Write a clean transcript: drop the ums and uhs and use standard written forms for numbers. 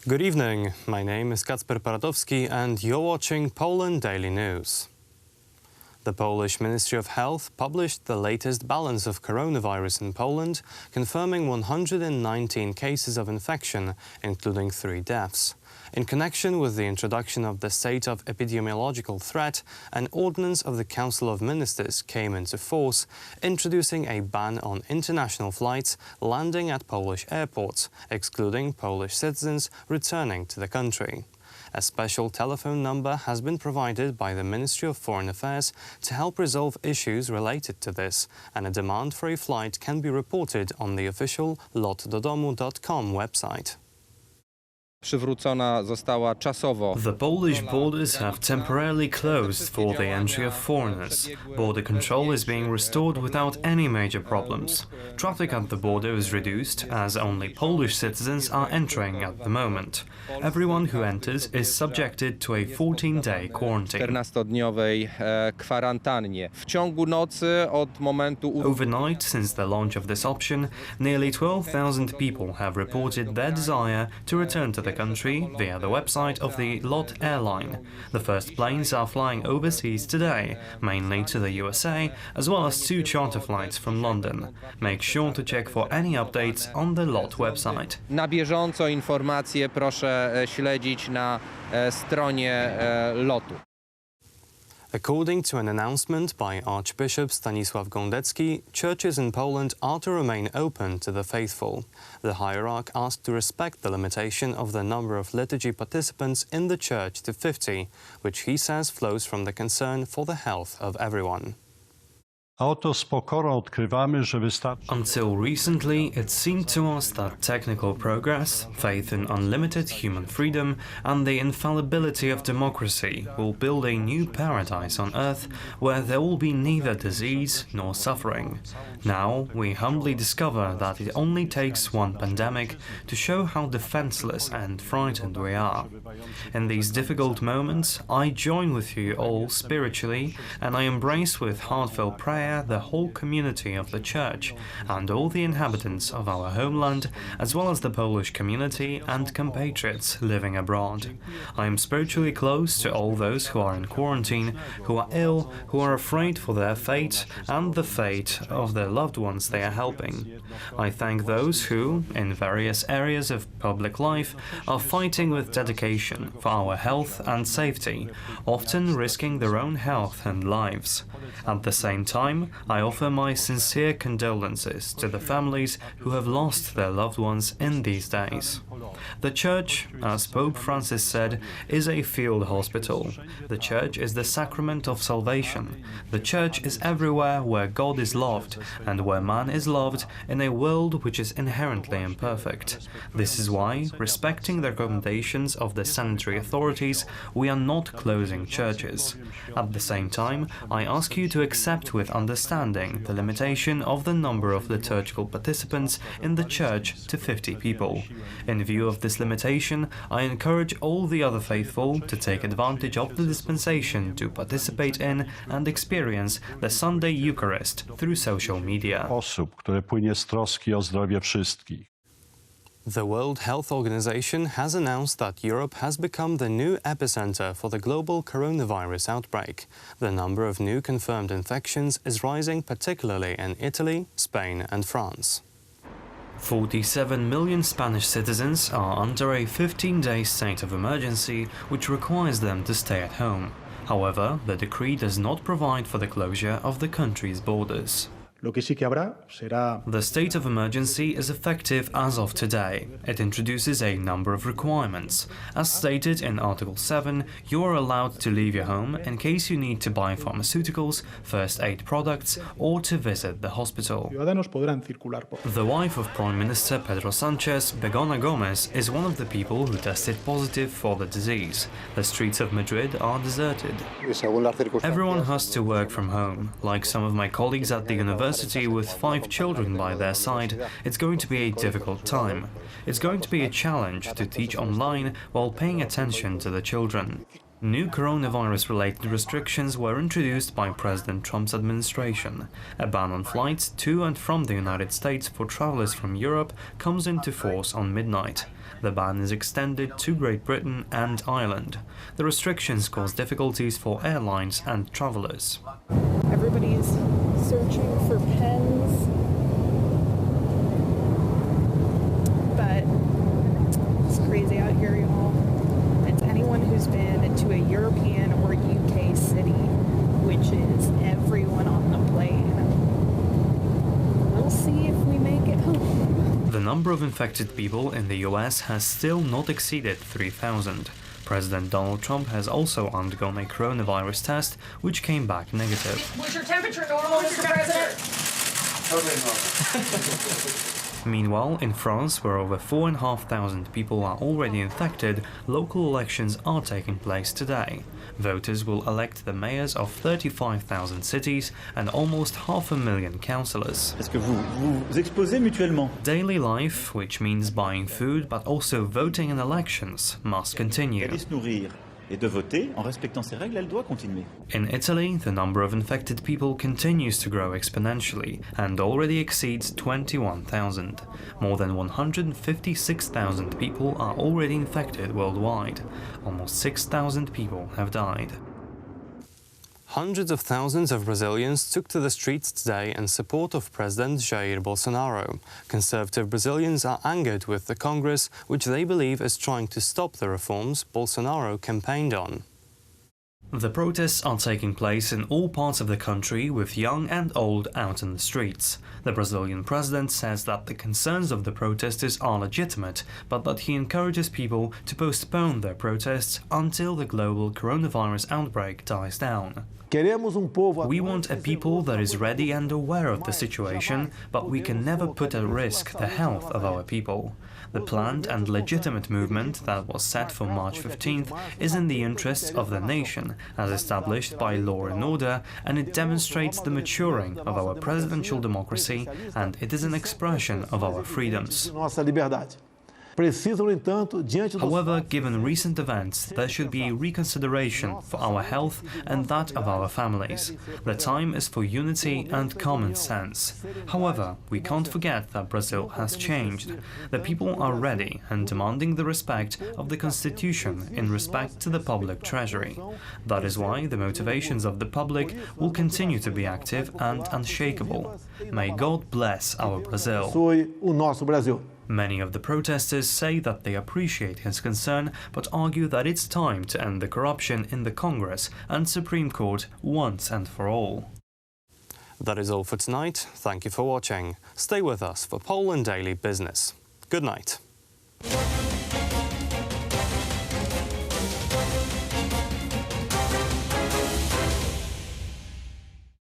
Good evening, my name is Kacper Paradowski and you're watching Poland Daily News. The Polish Ministry of Health published the latest balance of coronavirus in Poland, confirming 119 cases of infection, including 3 deaths. In connection with the introduction of the state of epidemiological threat, an ordinance of the Council of Ministers came into force, introducing a ban on international flights landing at Polish airports, excluding Polish citizens returning to the country. A special telephone number has been provided by the Ministry of Foreign Affairs to help resolve issues related to this, and a demand for a flight can be reported on the official lotdodomu.com website. The Polish borders have temporarily closed for the entry of foreigners. Border control is being restored without any major problems. Traffic at the border is reduced, as only Polish citizens are entering at the moment. Everyone who enters is subjected to a 14-day quarantine. Overnight, since the launch of this option, nearly 12,000 people have reported their desire to return to the country via the website of the LOT airline. The first planes are flying overseas today, mainly to the USA, as well as 2 charter flights from London. Make sure to check for any updates on the LOT website. Na bieżąco informacje proszę śledzić na stronie LOT-u. According to an announcement by Archbishop Stanisław Gondecki, churches in Poland are to remain open to the faithful. The hierarch asked to respect the limitation of the number of liturgy participants in the church to 50, which he says flows from the concern for the health of everyone. Until recently, it seemed to us that technical progress, faith in unlimited human freedom, and the infallibility of democracy will build a new paradise on earth where there will be neither disease nor suffering. Now, we humbly discover that it only takes one pandemic to show how defenseless and frightened we are. In these difficult moments, I join with you all spiritually, and I embrace with heartfelt prayer the whole community of the Church and all the inhabitants of our homeland, as well as the Polish community and compatriots living abroad. I am spiritually close to all those who are in quarantine, who are ill, who are afraid for their fate and the fate of their loved ones they are helping. I thank those who, in various areas of public life, are fighting with dedication for our health and safety, often risking their own health and lives. At the same time, I offer my sincere condolences to the families who have lost their loved ones in these days. The Church, as Pope Francis said, is a field hospital. The Church is the sacrament of salvation. The Church is everywhere where God is loved and where man is loved in a world which is inherently imperfect. This is why, respecting the recommendations of the sanitary authorities, we are not closing churches. At the same time, I ask you to accept with understanding the limitation of the number of liturgical participants in the Church to 50 people. In view of this limitation, I encourage all the other faithful to take advantage of the dispensation to participate in and experience the Sunday Eucharist through social media. The World Health Organization has announced that Europe has become the new epicenter for the global coronavirus outbreak. The number of new confirmed infections is rising, particularly in Italy, Spain and France. 47 million Spanish citizens are under a 15-day state of emergency, which requires them to stay at home. However, the decree does not provide for the closure of the country's borders. The state of emergency is effective as of today. It introduces a number of requirements. As stated in Article 7, you are allowed to leave your home in case you need to buy pharmaceuticals, first aid products, or to visit the hospital. The wife of Prime Minister Pedro Sanchez, Begona Gomez, is one of the people who tested positive for the disease. The streets of Madrid are deserted. Everyone has to work from home. Like some of my colleagues at the university with 5 children by their side, it's going to be a difficult time. It's going to be a challenge to teach online while paying attention to the children. New coronavirus-related restrictions were introduced by President Trump's administration. A ban on flights to and from the United States for travelers from Europe comes into force on midnight. The ban is extended to Great Britain and Ireland. The restrictions cause difficulties for airlines and travelers. Everybody's searching for pens, but it's crazy out here, y'all. And anyone who's been to a European or UK city, which is everyone on the plane, we'll see if we make it home. The number of infected people in the US has still not exceeded 3,000. President Donald Trump has also undergone a coronavirus test, which came back negative. Was your temperature normal, Mr. President? Totally normal. Meanwhile, in France, where over 4,500 people are already infected, local elections are taking place today. Voters will elect the mayors of 35,000 cities and almost 500,000 councillors. Est-ce que vous exposez mutuellement? Daily life, which means buying food but also voting in elections, must continue. D'aller se nourrir et de voter en respectant ces règles, elle doit continuer. In Italy, the number of infected people continues to grow exponentially and already exceeds 21,000. More than 156,000 people are already infected worldwide. Almost 6,000 people have died. Hundreds of thousands of Brazilians took to the streets today in support of President Jair Bolsonaro. Conservative Brazilians are angered with the Congress, which they believe is trying to stop the reforms Bolsonaro campaigned on. The protests are taking place in all parts of the country, with young and old out in the streets. The Brazilian president says that the concerns of the protesters are legitimate, but that he encourages people to postpone their protests until the global coronavirus outbreak dies down. We want a people that is ready and aware of the situation, but we can never put at risk the health of our people. The planned and legitimate movement that was set for March 15th is in the interests of the nation, as established by law and order, and it demonstrates the maturing of our presidential democracy, and it is an expression of our freedoms. However, given recent events, there should be a reconsideration for our health and that of our families. The time is for unity and common sense. However, we can't forget that Brazil has changed. The people are ready and demanding the respect of the Constitution in respect to the public treasury. That is why the motivations of the public will continue to be active and unshakable. May God bless our Brazil. Many of the protesters say that they appreciate his concern, but argue that it's time to end the corruption in the Congress and Supreme Court once and for all. That is all for tonight. Thank you for watching. Stay with us for Poland Daily Business. Good night.